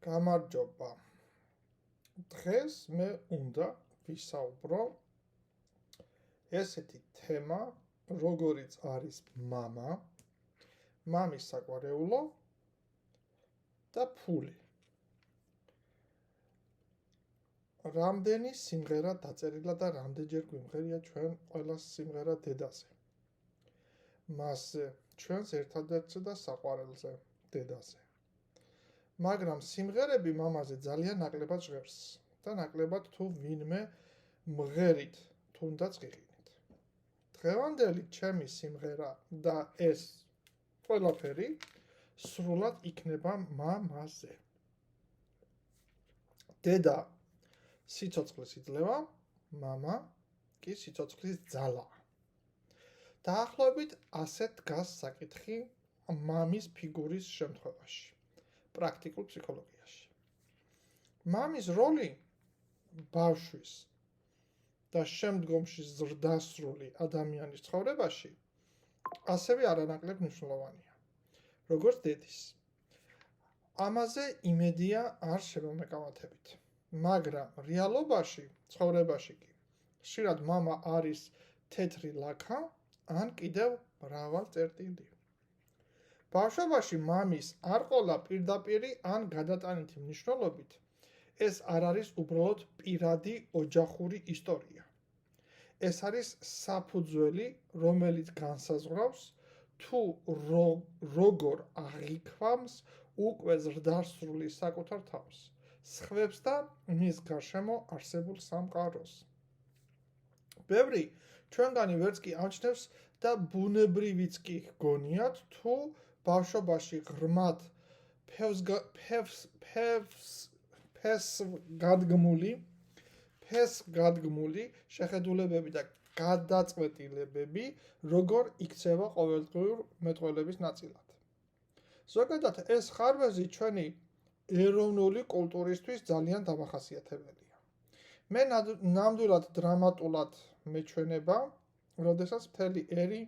გამარჯობა. დღეს მე უნდა ვისაუბრო ესეთი თემა, როგორიც არის მამა, მამის საყვარეულო და ფული. რამდენი სიმღერა დაწერილა და რამდენჯერ გვიმღერია ჩვენ ყველას სიმღერა დედაზე. მასზე, ჩვენს ერთადერთზე და საყვარელზე, დედაზე. მაგრამ სიმღერები მამაზე ძალიან ნაკლებად ჟღერს და ნაკლებად თუ ვინმე მღერით თუნდაც ღიღინით. დღევანდელი ჩემი სიმღერა და ეს ყველაფერი სრულად იქნება მამაზე. დედა სიცოცხლეს იძლევა, მამა კი სიცოცხლის ძალაა. დაახლოებით ასეთ დგას საკითხი მამის ფიგურის შემთხვევაში. პრაქტიკულ ფსიქოლოგიაში. მამის როლი ბავშვის და შემდგომში ზრდასრული ადამიანის ცხოვრებაში ასევე არანაკლებ მნიშვნელოვანია, როგორც დედის. ამაზე იმედია არ შემომეკავათებით, მაგრამ რეალობაში, ცხოვრებაში კი ხშირად მამა არის თეთრი ლაქა ან კიდევ მრავალ წერტილი. ბავშვობაში მამის არ ყოლა პირდაპირი ან გადატანითი მნიშვნელობით, ეს არ არის უბრალოდ პირადი ოჯახური ისტორია. ეს არის საფუძველი, რომელიც განსაზღვრავს თუ როგორ აღიქვამს უკვე ზრდასრული საკუთარ თავს, სხვებს და მის გარშემო არსებულ სამყაროს. ბევრი ჩვენგანი ვერც კი ამჩნევს და ბუნებრივიც კი გონიათ, თუ ბავშვობაში ღრმად ფესგადგმული შეხედულებები და გადაწყვეტილებები როგორ იქცევა ყოველდღიურ მეტყველების ნაწილად. ზოგადად ეს ხარვეზი ჩვენი ეროვნული კულტურისთვის ძალიან დამახასიათებელია. მე ნამდვილად დრამატულად მეჩვენება, როდესაც მთელი ერი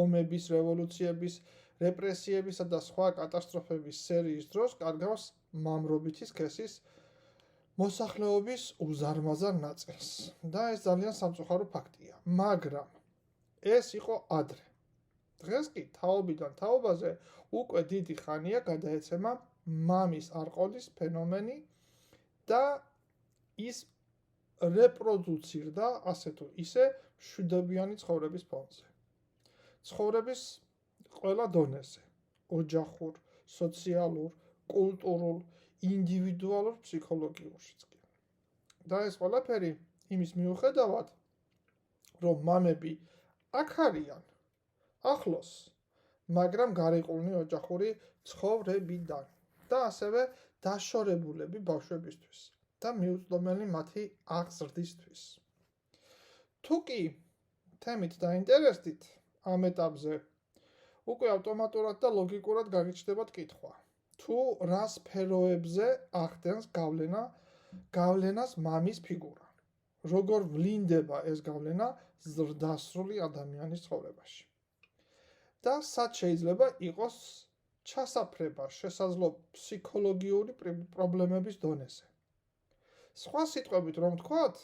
ომების, რევოლუციების, რეპრესიებისა და სხვა კატასტროფების სერიის დროს კარგავს მამრობითი სქესის მოსახლეობის უზარმაზარ ნაწილს. და ეს ძალიან სამწუხარო ფაქტია. მაგრამ ეს იყო ადრე. დღეს კი თაობიდან თაობაზე უკვე დიდი ხანია გადაეცემა მამის არყოლის ფენომენი და ის რეპროდუცირდა ასე თუ ისე მშვიდობიანი ცხოვრების ფონზე. ცხოვრების ყველა დონეზე, ოჯახურ, სოციალურ, კულტურულ, ინდივიდუალურ, ფსიქოლოგიურშიც კი. და ეს ყველაფერი იმის მიუხედავად, რომ მამები აქ არიან, ახლოს, მაგრამ გარიყულნი ოჯახური ცხოვრებიდან და ასევე დაშორებულები ბავშვებისთვის და მიუწვდომელი მათი აღზრდისთვის. თუ კი თემით დაინტერესდით ამ ეტაპზე, უკვე ავტომატურად და ლოგიკურად გაგიჩნდებათ კითხვა, თუ რა სფეროებზე ახდენს გავლენას მამის ფიგურა, როგორ ვლინდება ეს გავლენა ზრდასრული ადამიანის ცხოვრებაში და სად შეიძლება იყოს ჩასაფრება შესაძლო ფსიქოლოგიური პრობლემების დონეზე. სხვა სიტყვებით რომ ვთქვათ,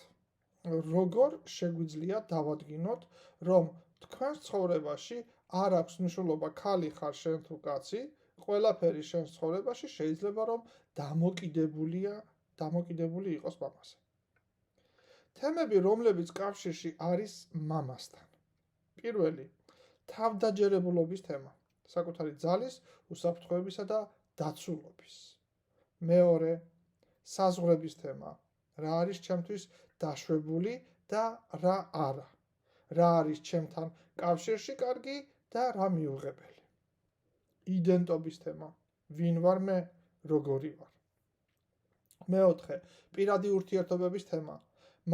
როგორ შეგვიძლია დავადგინოთ, რომ თქვენს ცხოვრებაში არ აქვს მნიშვნელობა ქალი ხარ შენ თუ კაცი, ყველაფერი შენს ცხოვრებაში შეიძლება რომ დამოკიდებული იყოს მამაზე. თემები, რომლებიც კავშირში არის მამასთან. პირველი, თავდაჯერებულობის თემა, საკუთარი ძალის, უსაფრთხოებისა და დაცულობის. მეორე, საზღვრების თემა, რა არის ჩემთვის დაშვებული და რა არა, რა არის ჩემთან კავშირში კარგი და რა მიუღებელი. იდენტობის თემა, ვინ ვარ მე, როგორი ვარ. მეოთხე, პირადი ურთიერთობების თემა,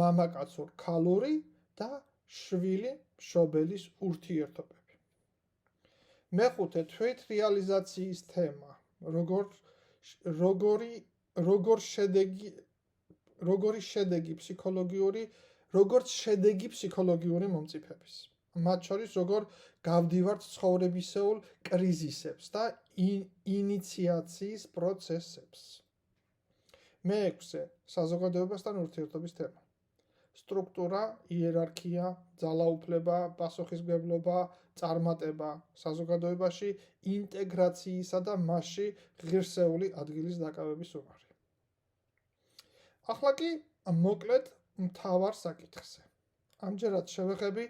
მამაკაცურ ქალური და შვილი მშობელის ურთიერთობები. მეხუთე, თვით რეალიზაციის თემა, როგორც შედეგი ფსიქოლოგიური მომწიფების. მათ შორის როგორ გავდივართ ცხოვრებისეულ კრიზისებს და ინიციაციის პროცესებს. მე-6 საზოგადოებასთან ურთიერთობის თემა. სტრუქტურა, იერარქია, ძალაუფლება, პასუხისმგებლობა, წარმატება საზოგადოებაში, ინტეგრაციისა და მასში ღირსეული ადგილის დაკავების უნარი. ახლა კი მოკლედ მთავარ საკითხზე. ამჯერად შევეხები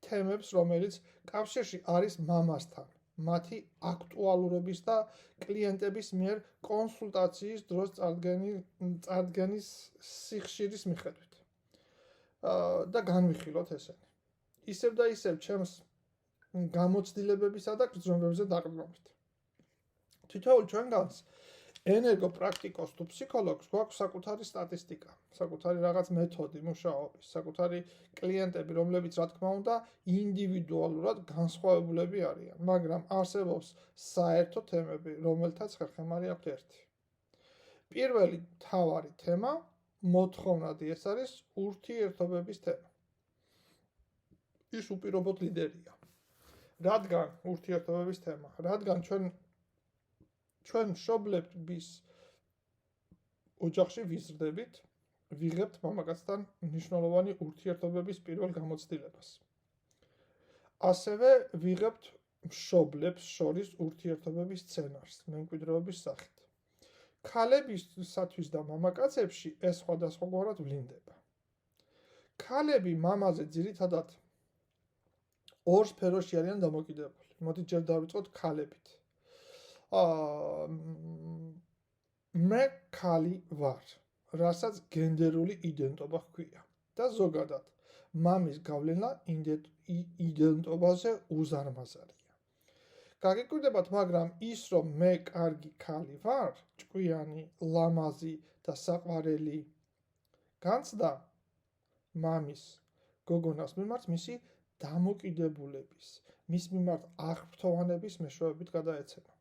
თემებს, რომელიც კავშირში არის მამასთან, მათი აქტუალურობის და კლიენტების მიერ კონსულტაციის დროს წარდგენის სიხშირის მიხედვით. და განვიხილოთ ესენი. ისევ და ისევ ჩემს გამოცდილებებისა და გრძნობებზე დაყრდნობით. თითოეულ ჩვენგანს ენერგოპრაქტიკოს თუ ფსიქოლოგს გვაქვს საკუთარი სტატისტიკა, საკუთარი რაღაც მეთოდი მუშაობის, საკუთარი კლიენტები, რომლებიც რა თქმა უნდა ინდივიდუალურად განსხვავებულები არიან, მაგრამ არსებობს საერთო თემები, რომელთაც ხერხემალი აქვთ ერთი. პირველი მთავარი თემა, მოთხოვნადი ეს არის ურთიერთობების თემა. ის უპირობოდ ლიდერია. რადგან ურთიერთობების თემა? რადგან ჩვენ მშობლების ოჯახში ვიზრდებით, ვიღებთ მამაკაცთან მნიშვნელოვანი ურთიერთობების პირველ გამოცდილებას. ასევე ვიღებთ მშობლებს შორის ურთიერთობების სცენარს, მემკვიდრეობის სახით. ქალებისათვის და მამაკაცებში ეს სხვადასხვაგვარად ვლინდება. ქალები მამაზე ძირითადად ორ სფეროში არიან დამოკიდებული. მოდით ჯერ დავიწყოთ ქალებით. მე ქალი ვარ, რასაც გენდერული იდენტობა ჰქვია და ზოგადად მამის გავლენა იდენტობაზე უზარმაზარია. გაგიკვირდებათ, მაგრამ ის რომ მე კარგი ქალი ვარ, ჭკვიანი, ლამაზი და საყვარელი განცდა მამის გოგონას მიმართ მისი დამოკიდებულების, მის მიმართ აღფრთოვანების მეშვეობით გადაეცემა.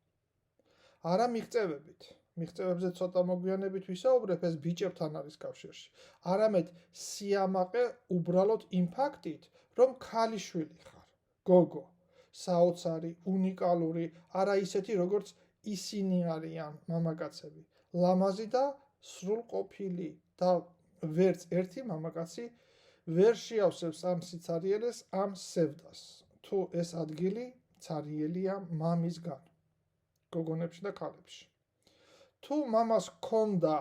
არა მიღწევებით, მიღწევებზე ცოტა მოგვიანებით ვისაუბრებ, ეს ბიჭებთან არის კავშირში. არამედ სიამაყე უბრალოდ იმ ფაქტით, რომ ქალიშვილი ხარ, გოგო, საოცარი, უნიკალური, არა ისეთი, როგორც ისინი არიან მამაკაცები, ლამაზი და სრულყოფილი და ვერც ერთი მამაკაცი ვერ შეავსებს ამ სიცარიელეს, ამ სევდას, თუ ეს ადგილი ცარიელია მამისგან. გოგონებში და ქალებში. თუ მამას ჰქონდა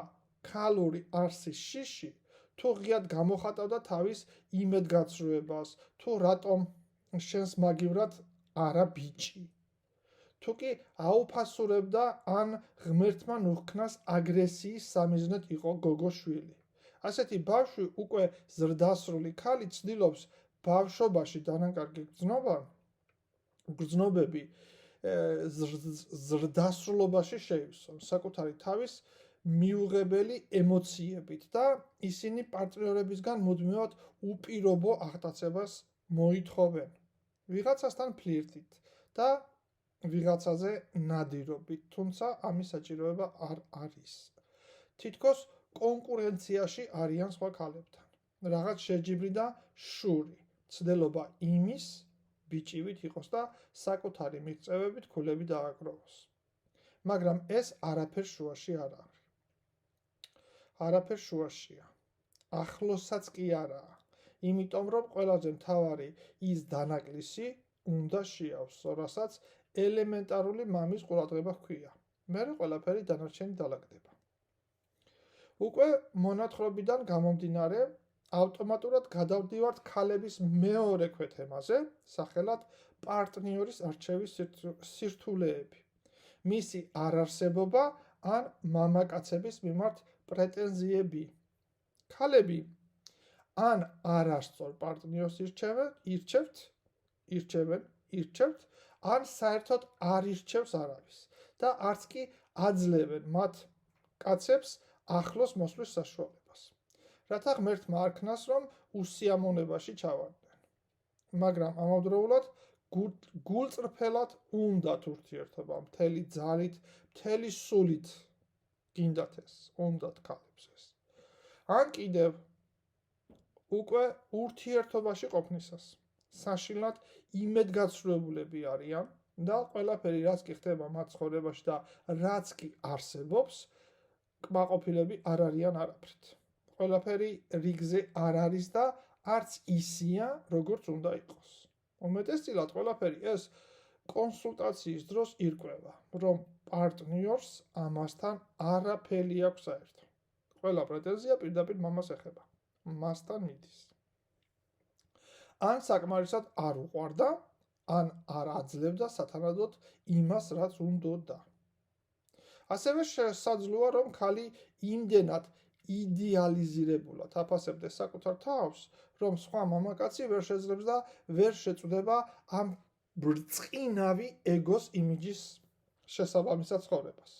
ქალური არსის შიში, თუ ღიად გამოხატავდა თავის იმედგაცრუებას, თუ რატომ შენს მაგივრად არა ბიჭი. თუ კი აუფასურებდა ან ღმერთმა ნუხქნას აგრესიის სამიზნედ იყო გოგოშვილი. ასეთი ბავშვი უკვე ზრდასრული ქალი ცდილობს ბავშვობაში დანაკარგი გრძნობები ზრდასრულობაში შეივსონ საკუთარი თავის მიუღებელი ემოციებით და ისინი პარტნიორებისგან მუდმივად უპირობო აღტაცებას მოითხოვენ. ვიღაცასთან ფლირტით და ვიღაცაზე ნადირობით, თუმცა ამის საჭიროება არ არის. თითქოს კონკურენციაში არიან სხვა ქალებთან. რაღაც შეჯიბრი და შური, ცდილობა იმის ბიჭივით იყოს და საკუთარი მიღწევებით ქულები დააგროვოს. მაგრამ ეს არაფერ შუაში არ არის. არაფერ შუაშია. ახლოსაც კი არაა. იმიტომ რომ ყველაზე მთავარი ის დანაკლისი უნდა შეავსო, რასაც ელემენტარული მამის ყურადღება ჰქვია. მერე ყველაფერი დანარჩენი დალაგდება. უკვე მონათხრობიდან გამომდინარე, ავტომატურად გადავდივართ ქალების მეორე ქვეთემაზე, სახელად პარტნიორის არჩევის სირთულეები, მისი არარსებობა ან მამაკაცების მიმართ პრეტენზიები. ქალები ან არასწორ პარტნიორს ირჩევთ, ან საერთოდ არ ირჩევს არავის და არც კი აძლევენ მათ კაცებს ახლოს მოსვლის საშუალებას. რათა ღმერთმა არქნას, რომ უსიამოვნებაში ჩავარდნენ. მაგრამ ამავდროულად გულწრფელად უნდათ ურთიერთობა, მთელი ძალით, მთელი სულით გინდათ ეს, უნდათ ქალებს ეს. ან კიდევ უკვე ურთიერთობაში ყოფნისას საშინლად იმედგაცრუებულები არიან და ყველაფერი რაც კი ხდება მათ ცხოვრებაში და რაც კი არსებობს, კმაყოფილები არ არიან არაფრით. ყველაფერი რიგზე არ არის და არც ისია, როგორც უნდა იყოს. უმეტესწილად ყველაფერი ეს კონსულტაციის დროს ირკვევა, რომ პარტნიორს ამასთან არაფერი აქვს საერთო. ყველა პრეტენზია პირდაპირ მამას ეხება. მასთან მიდის. ან საკმარისად არ უყვარდა, ან არ აძლევდა სათანადოდ იმას, რაც უნდოდა. ასევე შესაძლოა, რომ ქალი იმდენად იდეალიზირებულად აფასებდეს საკუთარ თავს, რომ სხვა მამაკაცი ვერ შეძლებს და ვერ შეწვდება ამ ბრწყინავი ეგოს იმიჯის შესაბამისად ცხოვრებას.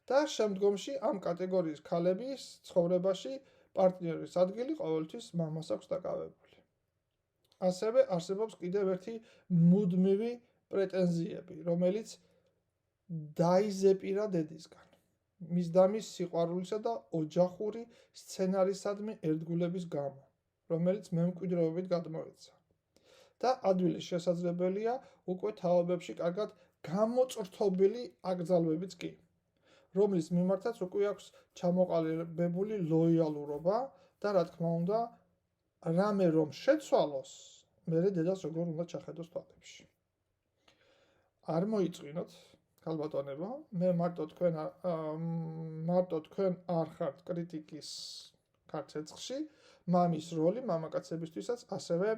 და შემდგომში ამ კატეგორიის ქალების ცხოვრებაში პარტნიორის ადგილი ყოველთვის მამას აქვს დაკავებული. ასევე არსებობს კიდევ ერთი მუდმივი პრეტენზიები, რომელიც დაიზეპირა დედისგან. მისდამის სიყვარულისა და ოჯახური სცენარისადმი ერთგულების გამო, რომელიც მემკვიდრეობით გადმოეცა. და ადვილი შესაძლებელია უკვე თაობებში კარგად გამოწრთობილი აკრძალვებიც კი, რომლის მიმართაც უკვე აქვს ჩამოყალიბებული ლოიალურობა და რა თქმა უნდა, რამე რომ შეცვალოს, მერე დედას როგორ უნდა ჩახედოს თვალებში. არ მოიწვინოთ, ქალბატონებო, მე მარტო თქვენ არ ხართ კრიტიკის ქარცეცხლში, მამის როლი მამაკაცებისთვისაც ასევე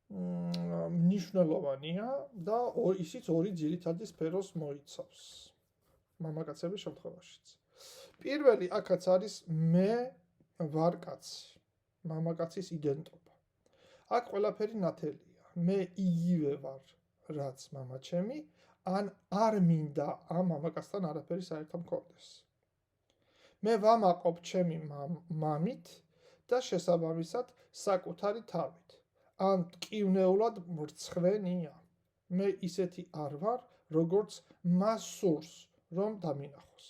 მნიშვნელოვანია და ისიც ორი ძირითადი სფეროს მოიცავს მამაკაცების შემთხვევაშიც. პირველი აქაც არის მე ვარ კაცი, მამაკაცის იდენტობა. აქ ყველაფერი ნათელია. მე იგივე ვარ, რაც მამა ჩემი, ან არ მინდა ამ მამაკაცთან არაფერი საერთო მქონდეს. მე ვამაყობ ჩემი მამით და შესაბამისად საკუთარი თავით. ან ტკივნეულად მრცხვენია. მე ისეთი არ ვარ, როგორც მას სურს, რომ დამინახოს.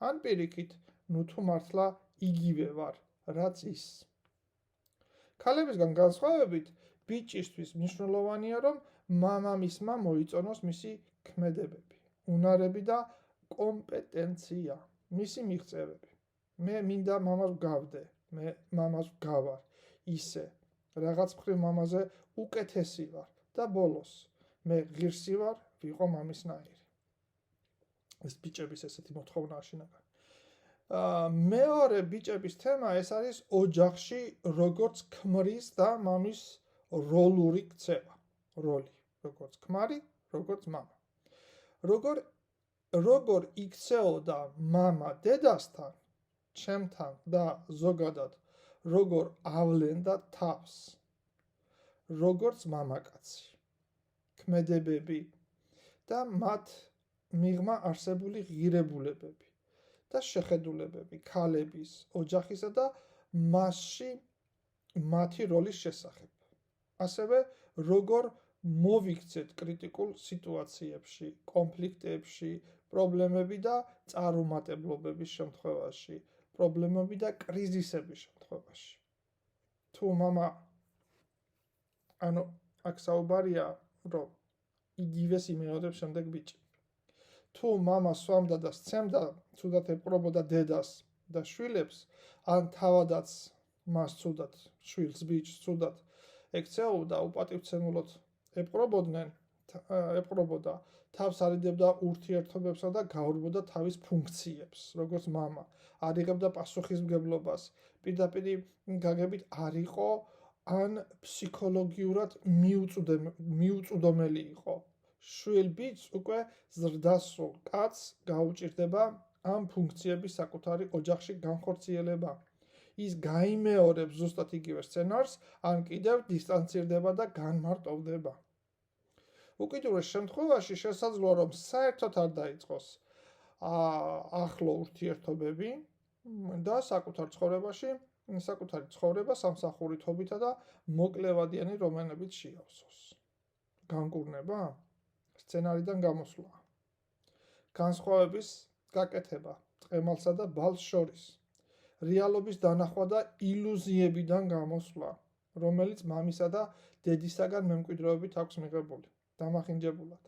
ან პირიქით, ნუ თუ მართლა იგივე ვარ, რაც ის. ქალებისგან განსხვავებით, ბიჭისთვის მნიშვნელოვანია, რომ მამამისმა მოიწონოს მისი ქმედებები, უნარები და კომპეტენცია, მისი მიღწევები. მე მინდა მამას ვგავდე, მე მამას ვგავარ, ისე, რაღაც მხრივ მამაზე უკეთესი ვარ და ბოლოს, მე ღირსი ვარ, ვიყო მამისნაირი. ეს ბიჭების ესეთი მოთხოვნა შინაგან. მეორე ბიჭების თემა ეს არის ოჯახში როგორც ქმრის და მამის როლური ქცევა. როლი, როგორც ქმარი, როგორც მამა. როგორ იქცეოდა მამა დედასთან, ჩემთან და ზოგადად როგორ ავლენდა თავს, როგორც მამაკაცი. ქმედებები და მათ მიღმა არსებული ღირებულებები და შეხედულებები ქალების, ოჯახისა და მასში მათი როლის შესახებ. ასევე როგორ მოვიქცეთ კრიტიკულ სიტუაციებში, კონფლიქტებში, პრობლემები და წარუმატებლობების შემთხვევაში, პრობლემები და კრიზისების შემთხვევაში. თუ მამა აქ საუბარია, რომ იგივეს იმეორებს შემდეგ ბიჭი. თუ მამა სვამდა და სცემდა, ცუდად ეპყრობოდა დედას და შვილებს, ან თავადაც მას ცუდად, შვილს, ბიჭს ცუდად ექცეოდა, უპატივცემულოდ ეპყრობოდა, თავს არიდებდა ურთიერთობებსა და გაურბოდა თავის ფუნქციებს, როგორც მამა, არ იღებდა პასუხისმგებლობას, პირდაპირ გაგებით არ იყო, ან ფსიქოლოგიურად მიუწვდომელი იყო. შვილ ბიჭს უკვე ზრდასრულ კაცს გაუჭირდება ამ ფუნქციების საკუთარი ოჯახში განხორციელება. ის გაიმეორებს ზუსტად იგივე სცენარს, ან კიდევ დისტანცირდება და განმარტოვდება. უკიდურეს შემთხვევაში შესაძლოა, რომ საერთოდ არ დაიწყოს ახლო ურთიერთობები და საკუთარი ცხოვრება სამსახურითობითა და მოკლევადიანი რომანებით შეავსოს. განკურნება სცენარიდან გამოსვლა. განსხვავების გაკეთება წყემალსა და ბალს შორის. რეალობის დანახვა და ილუზიებიდან გამოსვლა, რომელიც მამისა და დედისაგან მემკვიდრეობით აქვს მიღებული, დამახინჯებულად.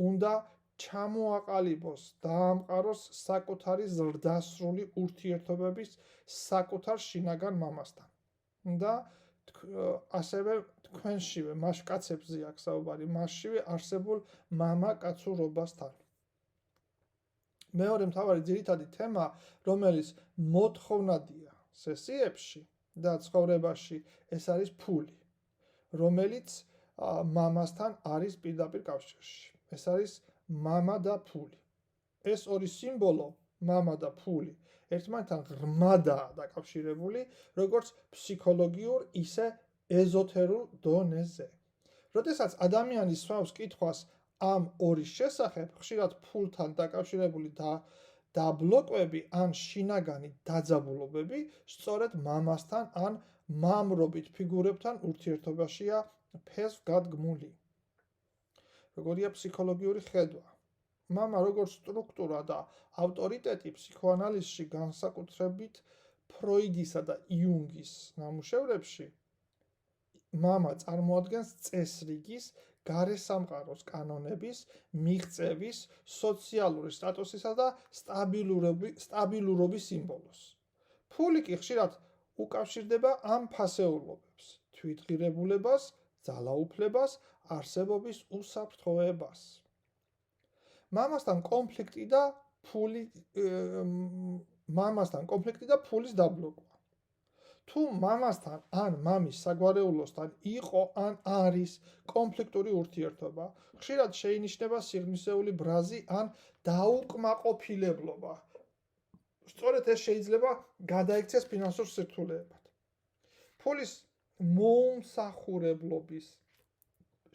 უნდა ჩამოაყალიბოს, დაამყაროს საკუთარი ზრდასრული ურთიერთობების საკუთარ შინაგან მამასთან. და ასევე თქვენშივე, კაცებზე აქვს საუბარი, მასშივე არსებულ მამა-კაცურობასთან. მეორე მთავარი ძირითადი თემა, რომელიც მოთხოვნადია სესიებში და ცხოვრებაში, ეს არის ფული, რომელიც მამასთან არის პირდაპირ კავშირში. ეს არის მამა და ფული. ეს ორი სიმბოლო, მამა და ფული, ერთმანეთთან ღრმადაა დაკავშირებული, როგორც ფსიქოლოგიურ, ისე ეზოთერულ დონეზე. როდესაც ადამიანი სვავს კითხვას ამ ორის შესახებ, ხშირად ფულთან დაკავშირებული დაბლოკები ან შინაგანი დაძაბულობები სწორედ მამასთან ან მამრობით ფიგურებთან ურთიერთობაშია ფესვგადგმული. როგორია ფსიქოლოგიური ხედვა. მამა როგორც სტრუქტურა და ავტორიტეტი ფსიქოანალიზში განსაკუთრებით ფროიდისა და იუნგის ნამუშევრებში, მამა წარმოადგენს წესრიგის, გარესამყაროს კანონების, მიღწევის, სოციალური სტატუსისა და სტაბილურობის სიმბოლოს. ფული კი ხშირად უკავშირდება ამ ფასეულობებს, თვითღირებულებას, ძალაუფლებას, არსებობის უსაფრთხოებას. მამასთან კონფლიქტი და ფულის დაბლოკვა. თუ მამასთან ან მამის საგვარეულოსთან იყო ან არის კონფლიქტური ურთიერთობა, ხშირად შეინიშნება სიღრმისეული ბრაზი ან დაუკმაყოფილებლობა. სწორედ ეს შეიძლება გადაიქცეს ფინანსურ სირთულეებად. ფულის მოუმსახურებლობის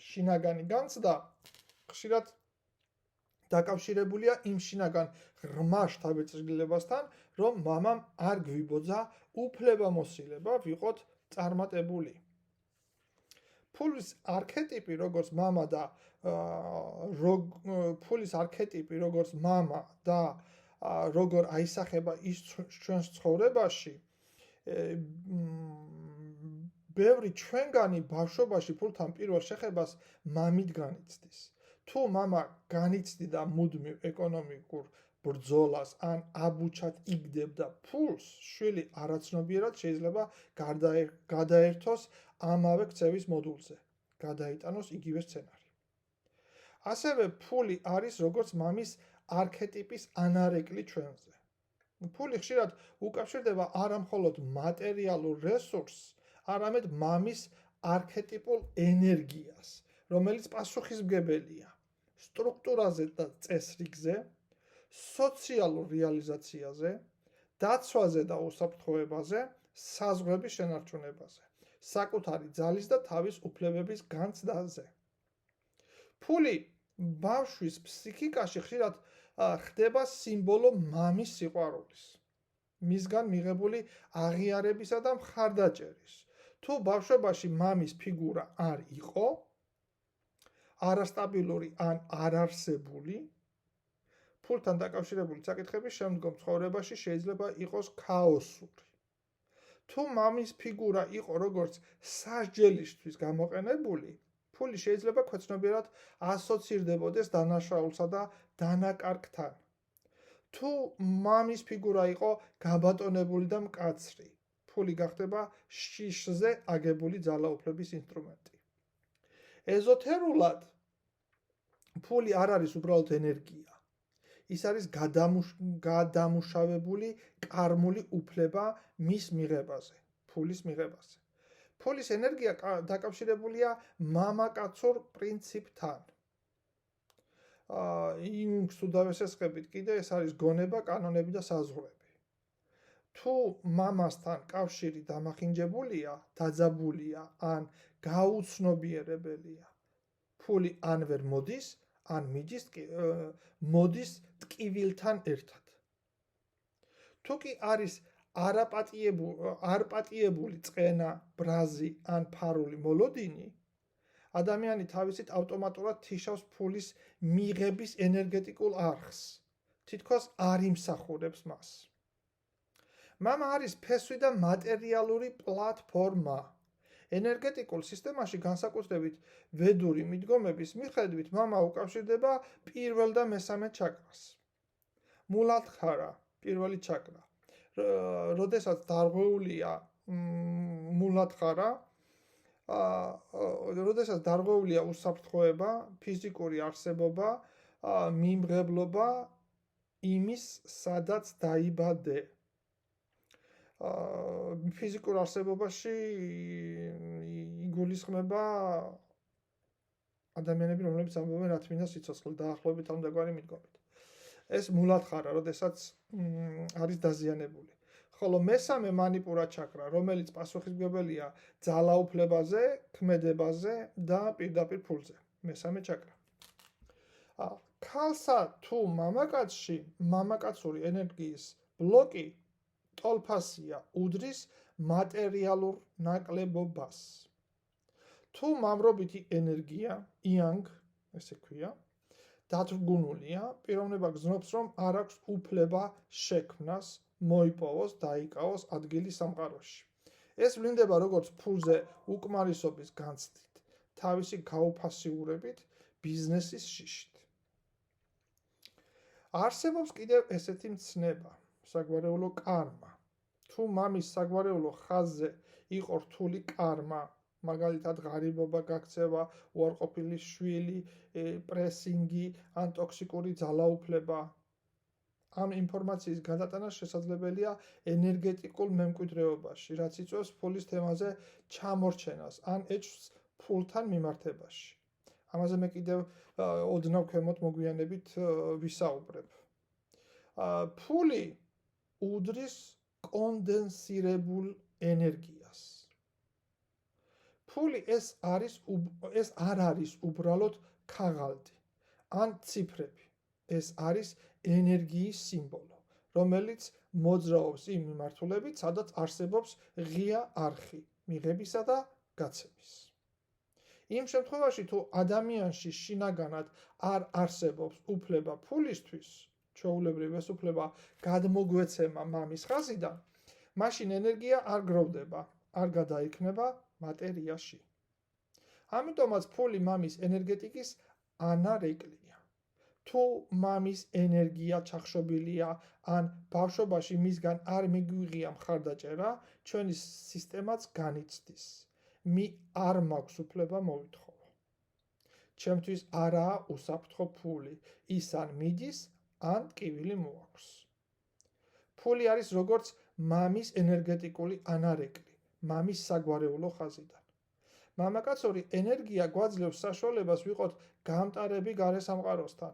შინაგანი განცდა ხშირად დაკავშირებულია იმ შინაგან ღრმა შთაბეჭდილებასთან, რომ მამამ არ გვიბოძა უფლებამოსილება ვიყოთ წარმატებული. ფულის არქეტიპი როგორც მამა და როგორ აისახება ის ჩვენს ცხოვრებაში, ბევრი ჩვენგანი ბავშვობაში ფულთან პირველ შეხებას მამით განიცდის. თუ მამა განიცდიდა მუდმივ ეკონომიკურ ბრძოლას ან აბუჩად იგდებდა ფულს, შვილი არაცნობიერად შეიძლება გადაერთოს ამავე ქცევის მოდულზე, გადაიტანოს იგივე სცენარი. ასევე ფული არის როგორც მამის არქეტიპის ანარეკლი ჩვენზე. ფული ხშირად უკავშირდება არა მხოლოდ მატერიალურ რესურსს, არამედ მამის არქეტიპულ ენერგიას, რომელიც პასუხისმგებელია სტრუქტურაზე და წესრიგზე, სოციალურ რეალიზაციაზე, დაცვაზე და უსაფრთხოებაზე, საზღვრების შენარჩუნებაზე, საკუთარი ძალის და თავის უფლებების განცდაზე. ფული ბავშვის ფსიქიკაში ხშირად ხდება სიმბოლო მამის სიყვარულის, მისგან მიღებული აღიარებისა და მხარდაჭერის. თუ ბავშვობაში მამის ფიგურა არ იყო, არასტაბილური ან არარსებული, ფულთან დაკავშირებული საკითხები შემდგომ ცხოვრებაში შეიძლება იყოს ქაოსური. თუ მამის ფიგურა იყო როგორც სასჯელისთვის გამოყენებული, ფული შეიძლება ქვეცნობიერად ასოცირდებოდეს დანაშაულსა და დანაკარგთან. თუ მამის ფიგურა იყო გაბატონებული და მკაცრი, ფული გახდება შიშზე აგებული ძალაუფლების ინსტრუმენტი. ეზოთერულად ფული არ არის უბრალოდ ენერგია. ის არის გადამუშავებული კარმული უფლება მის მიღებაზე, ფულის მიღებაზე. ფულის ენერგია დაკავშირებულია მამაკაცურ პრინციპთან. იუნგს უდავესესყებით კიდე ეს არის გონება, კანონები და საზღვრები. თუ მამასთან კავშირი დამახინჯებულია, დაძაბულია ან გაუცნობიერებელია, ფული ან ვერ მოდის, ან მოდის ტკივილთან ერთად. თუ კი არის არპატიებული წყენა, ბრაზი ან ფარული მოლოდინი, ადამიანი თავისით ავტომატურად თიშავს ფულის მიღების ენერგეტიკულ არხს, თითქოს არ იმსახურებს მას. მამა არის ფესვი და მატერიალური პლატფორმა. ენერგეტიკულ სისტემაში განსაკუთრებით ვედური მიდგომების მიხედვით მამა უკავშირდება პირველ და მესამე ჩაკრას. მულადჰარა, პირველი ჩაკრა. როდესაც დარღვეულია მულადჰარა, როდესაც დარღვეულია უსაფრთხოება, ფიზიკური არსებობა, მიმღებლობა იმის, სადაც დაიბადე. ფიზიკურ არსებობაში იგულისხმება ადამიანები, რომლებიც ამბობენ რა თმინდა სიცოცხლე დაახლოებით ამდაგვარი მიდგომით. ეს მულადჰარა, როდესაც არის დაზიანებული. ხოლო მესამე მანიპურა ჩაკრა, რომელიც პასუხისმგებელია ძალაუფლებაზე, ქმედებაზე და პირდაპირ ფულზე. მესამე ჩაკრა. ქალსა თუ მამაკაცში მამაკაცური ენერგიის ბლოკი ტოლფასია უდრის მატერიალურ ნაკლებობას. თუ მამრობითი ენერგია, იანგ, ესე ქვია, დათრგუნულია, პიროვნება გზნობს, რომ არ აქვს უფლება შექმნას, მოიპოვოს, დაიკავოს ადგილი სამყაროში. ეს ვლინდება როგორც ფულზე უკმარისობის განცდით, თავისი გაუფასიურებით, ბიზნესის შიშით. არსებობს კიდევ ესეთი მცნება, საგვარეულო კარმა. თუ მამის საგვარეულო ხაზზე იყო რთული კარმა, მაგალითად ღარიბობა, გაქცევა, უარყოფილი შვილი, პრესინგი ან ტოქსიკური ძალაუფლება, ამ ინფორმაციის გადატანა შესაძლებელია ენერგეტიკულ მემკვიდრეობაში, რაც იწვევს ფულის თემაზე ჩამორჩენას ან ეჭვს ფულთან მიმართებაში. ამაზე მე კიდევ ოდნავ ქვემოთ მოგვიანებით ვისაუბრებ. ფული უდრის კონდენსირებულ ენერგიას. ფული ეს არ არის უბრალოდ ქაღალდი ან ციფრები. ეს არის ენერგიის სიმბოლო, რომელიც მოძრაობს იმ მიმართულებით, სადაც არსებობს ღია არხი მიღებისა და გაცემის. იმ შემთხვევაში, თუ ადამიანში შინაგანად არ არსებობს უფლება ფულისთვის, ჩვეულებრივ ეს უფლება გადმოგვეცემა მამის ხაზიდან, მაშინ ენერგია არ გროვდება, არ გადაიქმნება მატერიაში. ამიტომაც ფული მამის ენერგეტიკის ანარეკლია. თუ მამის ენერგია ჩახშობილია ან ბავშვობაში მისგან არ მიგვიღია მხარდაჭერა, ჩვენი სისტემაც განიცდის. არ მაქვს უფლება მოვითხოვო. ჩემთვის არაა უსაფრთხო ფული, ის ან მიდის, ან ტკივილი მოაქვს. ფული არის როგორც მამის ენერგეტიკული ანარეკლი, მამის საგვარეულო ხაზიდან. მამაკაცური ენერგია გვაძლევს საშუალებას ვიყოთ გამტარები გარე სამყაროსთან.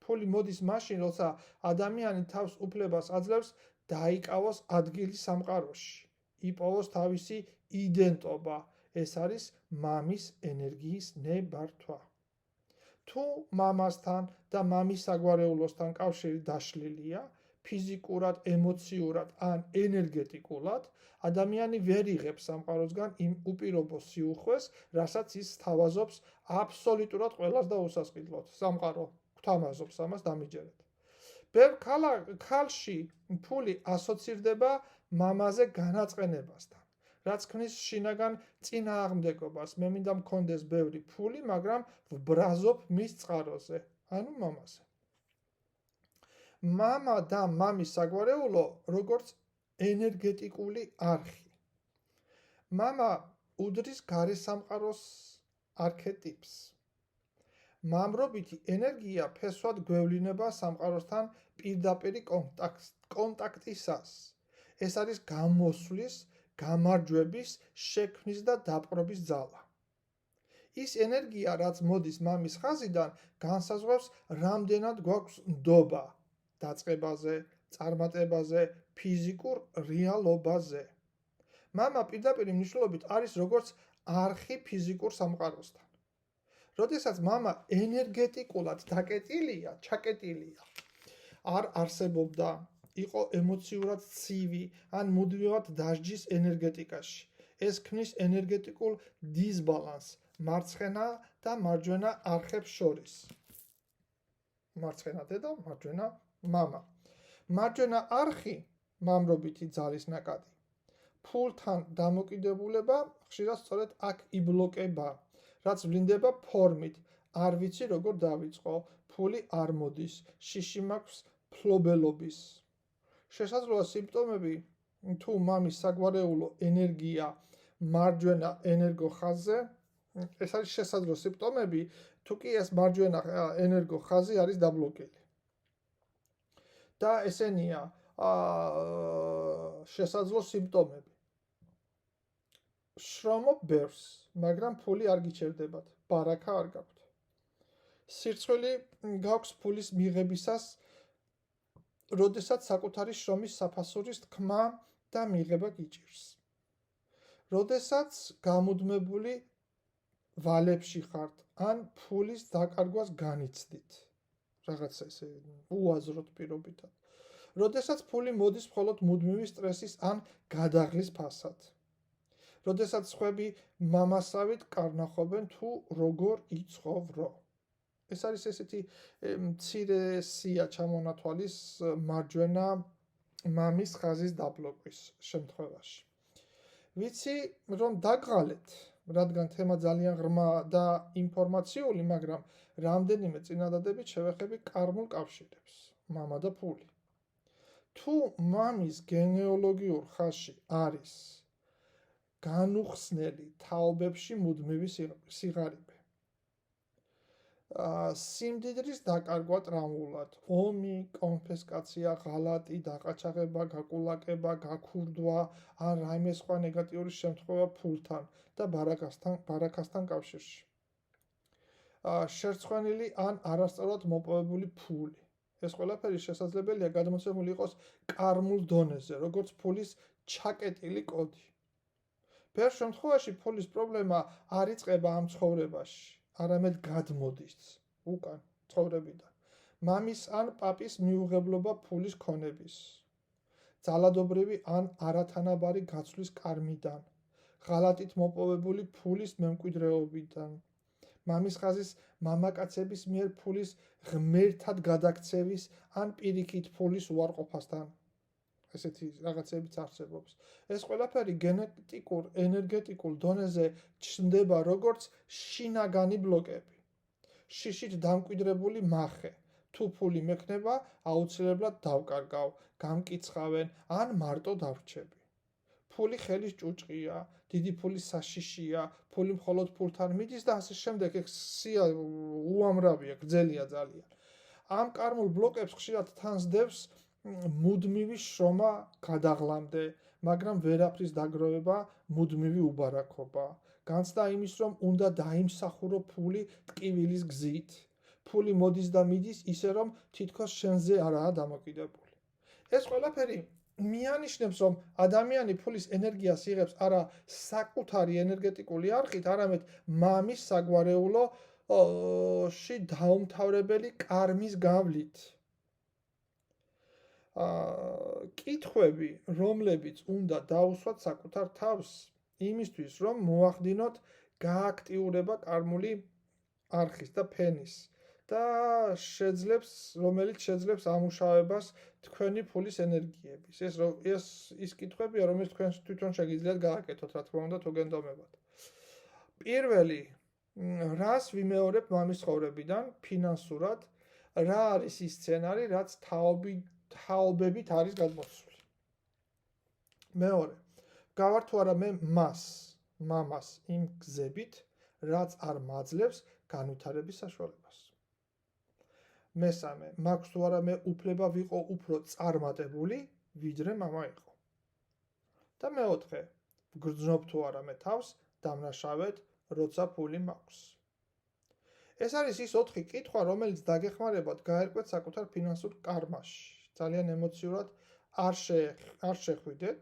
ფული მოდის მაშინ, როცა ადამიანი თავს უფლებას აძლევს დაიკავოს ადგილი სამყაროში, იპოვოს თავისი იდენტობა. ეს არის მამის ენერგიის ნებართვა. თუ მამასთან და მამის საგვარეულოსთან კავშირი დაშლილია, ფიზიკურად, ემოციურად ან ენერგეტიკულად, ადამიანი ვერ იღებს სამყაროსგან იმ უპირობო სიუხვეს, რასაც ის სთავაზობს აბსოლუტურად ყველას და უსასყიდლოდ. სამყარო გვთამაზობს ამას დამიჯერეთ. ბევრ ქალში ფული ასოცირდება მამაზე განაწყენებასთან, რაც ქმნის შინაგან წინააღმდეგობას. მე მინდა მქონდეს ბევრი ფული, მაგრამ ვბრაზობ მის წყაროზე, ანუ მამაზე. მამა და მამის საგვარეულო როგორც ენერგეტიკული არხი. მამა უდრის გარე სამყაროს არქეტიპს. მამრობითი ენერგია ფესვად გვევლინება სამყაროსთან პირდაპირი კონტაქტისას. ეს არის გამოსვლის, გამარჯვების, შექმნის და დაპყრობის ძალა. ის ენერგია, რაც მოდის მამის ხაზიდან, განსაზღვრავს, რამდენად გვაქვს ნდობა დაწყებაზე, წარმატებაზე, ფიზიკურ რეალობაზე. მამა პირდაპირ მნიშვნელობით არის როგორც არხი ფიზიკურ სამყაროსთან. როდესაც მამა ენერგეტიკულად ჩაკეტილია, არ არსებობდა, იყო ემოციურად ცივი ან მუდმივად დასჯის ენერგეტიკაში. ეს ქმნის ენერგეტიკულ დისბალანსს მარცხენა და მარჯვენა არხებს შორის. მარცხენა დედა, მარჯვენა მამა. მარჯვენა არხი მამრობითი ძალის ნაკადი. ფულთან დამოკიდებულება ხშირად სწორედ აქ იბლოკება, რაც ვლინდება ფორმით. არ ვიცი როგორ დავიწყო, ფული არ მოდის, შიში მაქვს ფლობელობის. შესაძლოა სიმპტომები თუ მამის საგვარეულო ენერგია მარჯვენა ენერგო ხაზზე, ეს არის შესაძლო სიმპტომები, თუ კი ეს მარჯვენა ენერგო ხაზი არის დაბლოკილი. და ესენია შესაძლო სიმპტომები. შრომობ ბევრს, მაგრამ ფული არ გიჩერდებათ, ბარაქა არ გაქვთ. სირცხვილი გაქვს ფულის მიღებისას, როდესაც საკუთარი შრომის საფასურის თქმა და მიღება გიჭირს. როდესაც გამუდმებული ვალებში ხართ, ან ფულის დაკარგვას განიცდით. რაღაცა ესე უაზროდ პირობითად. როდესაც ფული მოდის მხოლოდ მუდმივი სტრესის ან გადაღლის ფასად. როდესაც სხვები მამასავით კარნახობენ თუ როგორ იცხოვრო. ეს არის ესეთი მცირე სია ჩამონათვალის მარჯვენა მამის ხაზის დაბლოკვის შემთხვევაში. ვიცი, რომ დაგღალეთ, რადგან თემა ძალიან ღრმა და ინფორმაციული, მაგრამ რამდენიმე წინადადებით შევეხები კარმულ კავშირებს, მამა და ფული. თუ მამის გენეალოგიურ ხაზში არის განუხსნელი თაობებში მუდმივი სიღარიბე, სიმდიდრის დაკარგვა ტრამულად, ომი, კონფისკაცია, ღალატი, დაყაჩაღება, გაკულაკება, გაქურდვა, ან რაიმე სხვა ნეგატიური შემთხვევა ფულთან და ბარაქასთან კავშირში. შერცხვენილი ან არასწორად მოპოვებული ფული. ეს ყველაფერი შესაძლებელია გადმოცემული იყოს კარმულ დონეზე, როგორც ფულის ჩაკეტილი კოდი. ბევრ შემთხვევაში ფულის პრობლემა არ იწყება ამ ცხოვრებაში, არამედ გადმოდის უკან ცხოვრებიდან. მამის ან პაპის მიუღებლობა ფულის ქონების, ძალადობრივი ან არათანაბარი გაცვლის კარმიდან, ღალატით მოპოვებული ფულის მემკვიდრეობიდან, მამის ხაზის მამაკაცების მიერ ფულის ღმერთად გადაქცევის ან პირიქით ფულის უარყოფასთან. ესეთი რაღაცებიც არსებობს. ეს ყველაფერი გენეტიკურ, ენერგეტიკულ დონეზე ჩნდება როგორც შინაგანი ბლოკები. შიშით დამკვიდრებული მახე. თუ ფული მექნება, აუცილებლად დავკარგავ, გამკიცხავენ ან მარტო დავრჩები. ფული ხელის ჭუჭყია, დიდი ფული საშიშია, ფული მხოლოდ ფულთან მიდის და ასე შემდეგ, ეს სია უამრავია, გრძელია ძალიან. ამ კარმულ ბლოკებს ხშირად თან სდევს მუდმივი შრომა გადაღლამდე, მაგრამ ვერაფრის დაგროვება, მუდმივი უბარაქობა. განცდა იმის, რომ უნდა დაიმსახურო ფული ტკივილის გზით. ფული მოდის და მიდის ისე, რომ თითქოს შენზე არაა დამოკიდებული. ეს ყველაფერი მიანიშნებს, რომ ადამიანი ფულის ენერგიას იღებს არა საკუთარი ენერგეტიკული არხით, არამედ მამის საგვარეულოში დაუმთავრებელი კარმის გავლით. კითხვები, რომლებიც უნდა დაუსვათ საკუთარ თავს, იმისთვის, რომ მოახდინოთ გააქტიურება კარმული არხის და ფენის და რომელიც შეძლებს ამუშავებას თქვენი ფულის ენერგიების. ეს ის კითხვებია, რომელიც თქვენ თვითონ შეგიძლიათ გააკეთოთ, რა თქმა უნდა, თუ გენდომებათ. პირველი, რას ვიმეორებ მამის ცხოვრებიდან ფინანსურად, რა არის ის სცენარი, რაც თაობებით არის გადმოსული. მეორე, გავარ თუ არა მე მამას იმ გზებით, რაც არ მაძლევს განვითარების საშუალებას. მესამე, მაქვს თუ არა მე უფლება ვიყო უფრო წარმატებული, ვიდრე მამა იყო. და მეოთხე, ვგრძნობ თუ არა მე თავს დამნაშავედ, როცა ფული მაქვს. ეს არის ის 4 კითხვა, რომელიც დაგეხმარებათ გაერკვეთ საკუთარ ფინანსურ კარმაში. ძალიან ემოციურად არ შეხვიდეთ,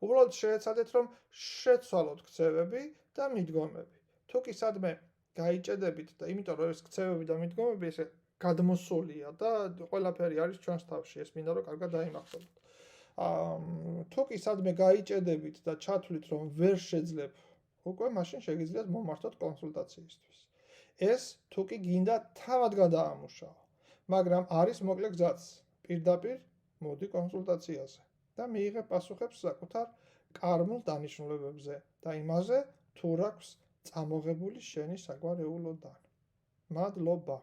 უბრალოდ შეეცადეთ, რომ შეცვალოთ ქცევები და მიდგომები. თუ კი სადმე გაიჭედებით და იმიტომ რომ ეს ქცევები და მიდგომები ესე გადმოსულია და ყველაფერი არის ჩვენს თავში, ეს მინდა რომ კარგად დაიმახსოვროთ. თუ კი სადმე გაიჭედებით და ჩათვლით, რომ ვერ შეძლებ, უკვე მაშინ შეგიძლიათ მომართოთ კონსულტაციისთვის. ეს თუ კი გინდა თავად გადაამუშავო, მაგრამ არის მოკლე გზაც. პირდაპირ მოდი კონსულტაციაზე. და მიიღე პასუხებს საკუთარ კარმულ დანიშნულებებზე და იმაზე, თუ რა გვს წამოღებული შენი საგვარეულოდან. მადლობა.